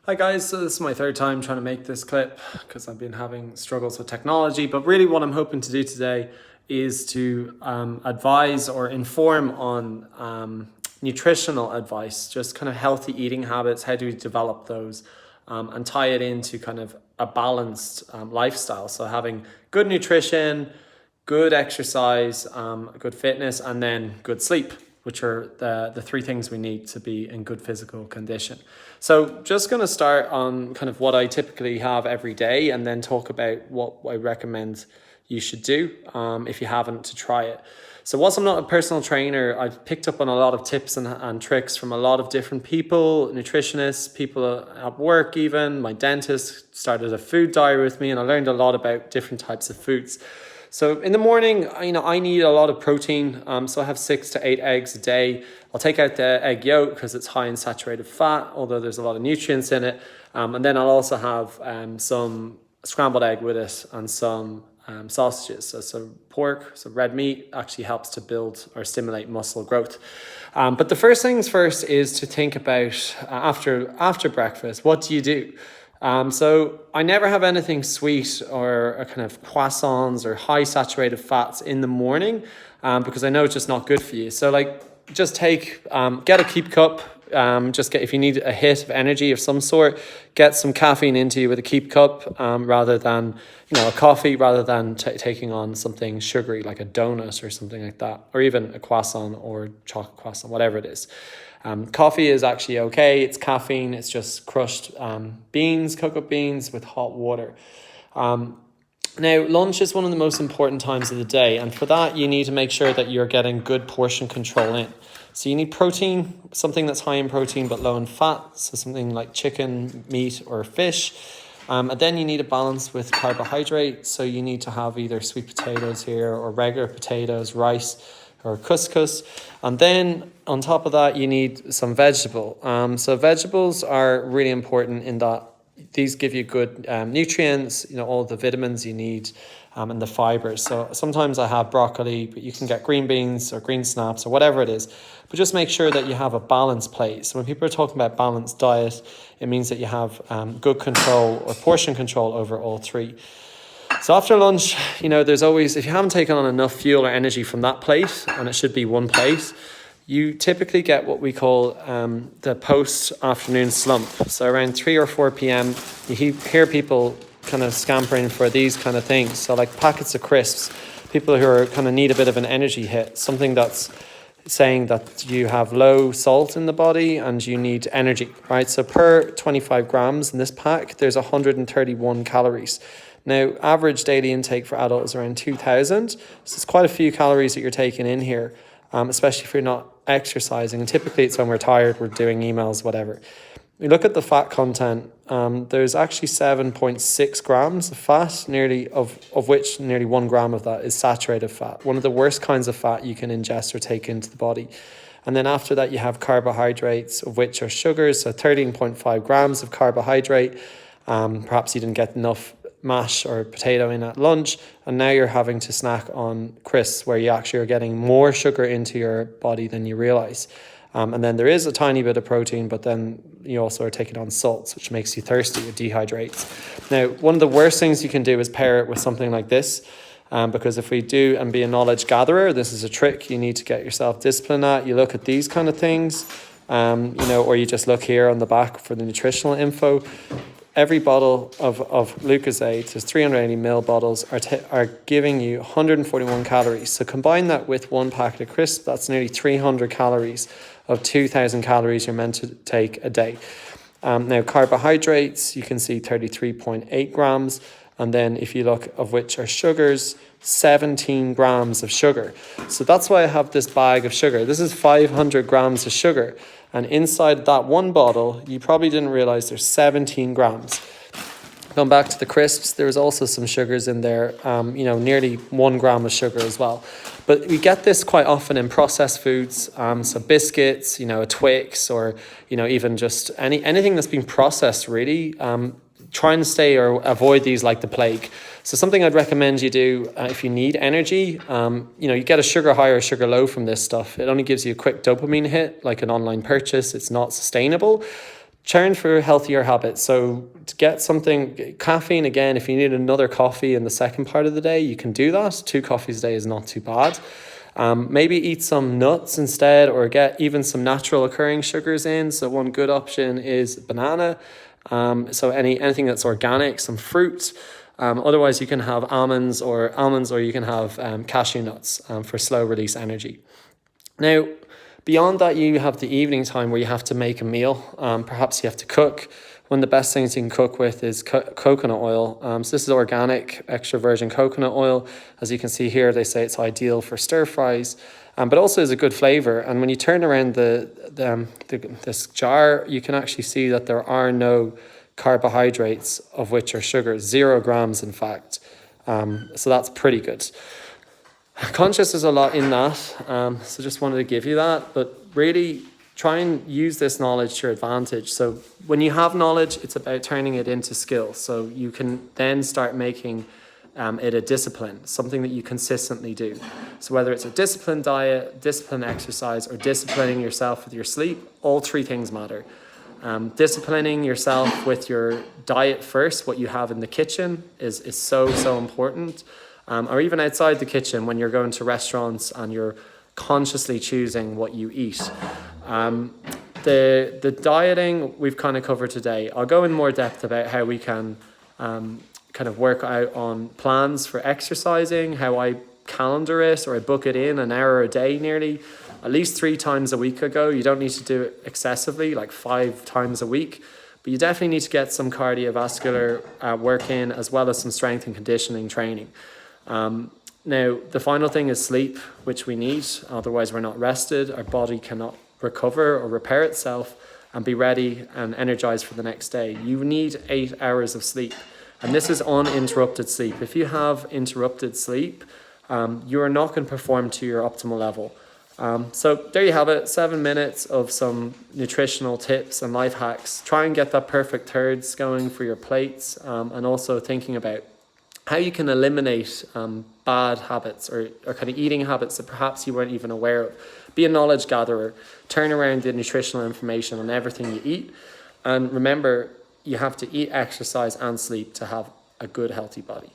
Hi guys, so this is my third time trying to make this clip because I've been having struggles with technology, but really what I'm hoping to do today is to advise or inform on nutritional advice, just kind of healthy eating habits, how do we develop those, and tie it into kind of a balanced lifestyle. So having good nutrition, good exercise, good fitness, and then good sleep, which are the three things we need to be in good physical condition. So just going to start on kind of what I typically have every day and then talk about what I recommend you should do if you haven't to try it. So whilst I'm not a personal trainer, I've picked up on a lot of tips and tricks from a lot of different people, nutritionists, people at work even. My dentist started a food diary with me and I learned a lot about different types of foods. So in the morning, I need a lot of protein. So I have 6 to 8 eggs a day. I'll take out the egg yolk because it's high in saturated fat, although there's a lot of nutrients in it. And then I'll also have some scrambled egg with it and some sausages. So pork, so red meat actually helps to build or stimulate muscle growth. But the first things first is to think about after breakfast, what do you do? So I never have anything sweet or a kind of croissants or high saturated fats in the morning because I know it's just not good for you. So just get a keep cup. If you need a hit of energy of some sort, get some caffeine into you with a keep cup rather than a coffee, rather than taking on something sugary like a donut or something like that, or even a croissant or chocolate croissant, whatever it is. Coffee is actually okay. It's caffeine. It's just crushed cocoa beans with hot water. Now, lunch is one of the most important times of the day. And for that, you need to make sure that you're getting good portion control in. So you need protein, something that's high in protein but low in fat. So something like chicken, meat, or fish. And then you need a balance with carbohydrate. So you need to have either sweet potatoes here or regular potatoes, rice, or couscous. And then on top of that, you need some vegetable. So vegetables are really important in that these give you good nutrients, all the vitamins you need and the fibers. So sometimes I have broccoli, but you can get green beans or green snaps or whatever it is. But just make sure that you have a balanced plate. So when people are talking about balanced diet, it means that you have good control or portion control over all three. So after lunch, there's always, if you haven't taken on enough fuel or energy from that plate, and it should be one plate, you typically get what we call the post-afternoon slump. So around 3 or 4 p.m., you hear people kind of scampering for these kind of things. So like packets of crisps, people who are kind of need a bit of an energy hit, something that's saying that you have low salt in the body and you need energy, right? So per 25 grams in this pack, there's 131 calories. Now, average daily intake for adults is around 2,000. So it's quite a few calories that you're taking in here, especially if you're not exercising. And typically it's when we're tired, we're doing emails, whatever. We look at the fat content. There's actually 7.6 grams of fat, of which nearly 1 gram of that is saturated fat. One of the worst kinds of fat you can ingest or take into the body. And then after that, you have carbohydrates, of which are sugars. So 13.5 grams of carbohydrate. Perhaps you didn't get enough mash or potato in at lunch, and now you're having to snack on crisps where you actually are getting more sugar into your body than you realize. And then there is a tiny bit of protein, but then you also are taking on salts, which makes you thirsty. It dehydrates. Now, one of the worst things you can do is pair it with something like this, because if we do and be a knowledge gatherer, this is a trick you need to get yourself disciplined at. You look at these kind of things, or you just look here on the back for the nutritional info. Every bottle of Lucozade, there's 380 ml bottles, are giving you 141 calories. So combine that with one packet of crisps, that's nearly 300 calories of 2,000 calories you're meant to take a day. Now, carbohydrates, you can see 33.8 grams. And then if you look of which are sugars, 17 grams of sugar. So that's why I have this bag of sugar. This is 500 grams of sugar. And inside that one bottle, you probably didn't realize there's 17 grams. Going back to the crisps, there was also some sugars in there, nearly 1 gram of sugar as well. But we get this quite often in processed foods, so biscuits, a Twix, or, even just anything that's been processed really. Try and stay or avoid these like the plague. So something I'd recommend you do if you need energy, you get a sugar high or sugar low from this stuff. It only gives you a quick dopamine hit, like an online purchase. It's not sustainable. Challenge for healthier habits. So to get something, caffeine, again, if you need another coffee in the second part of the day, you can do that. 2 coffees a day is not too bad. Maybe eat some nuts instead, or get even some natural occurring sugars in. So one good option is banana. So anything that's organic, some fruit. Otherwise, you can have almonds, or you can have cashew nuts for slow release energy. Now, beyond that, you have the evening time where you have to make a meal. Perhaps you have to cook. One of the best things you can cook with is coconut oil. So this is organic, extra virgin coconut oil. As you can see here, they say it's ideal for stir fries, but also is a good flavor. And when you turn around this jar, you can actually see that there are no carbohydrates, of which are sugar, 0 grams, in fact. So that's pretty good. Conscious there's a lot in that, so just wanted to give you that, but really try and use this knowledge to your advantage. So when you have knowledge, it's about turning it into skill, so you can then start making it a discipline, something that you consistently do. So whether it's a disciplined diet, disciplined exercise, or disciplining yourself with your sleep, all 3 things matter. Disciplining yourself with your diet first, what you have in the kitchen, is so important. Or even outside the kitchen when you're going to restaurants and you're consciously choosing what you eat. The dieting we've kind of covered today. I'll go in more depth about how we can kind of work out on plans for exercising, how I calendar it, or I book it in an hour a day nearly, at least 3 times a week ago. You don't need to do it excessively, like 5 times a week, but you definitely need to get some cardiovascular work in, as well as some strength and conditioning training. Now, the final thing is sleep, which we need. Otherwise, we're not rested. Our body cannot recover or repair itself and be ready and energized for the next day. You need 8 hours of sleep. And this is uninterrupted sleep. If you have interrupted sleep, you are not going to perform to your optimal level. So there you have it, 7 minutes of some nutritional tips and life hacks. Try and get that perfect thirds going for your plates, and also thinking about how you can eliminate bad habits or kind of eating habits that perhaps you weren't even aware of. Be a knowledge gatherer. Turn around the nutritional information on everything you eat. And remember, you have to eat, exercise, and sleep to have a good, healthy body.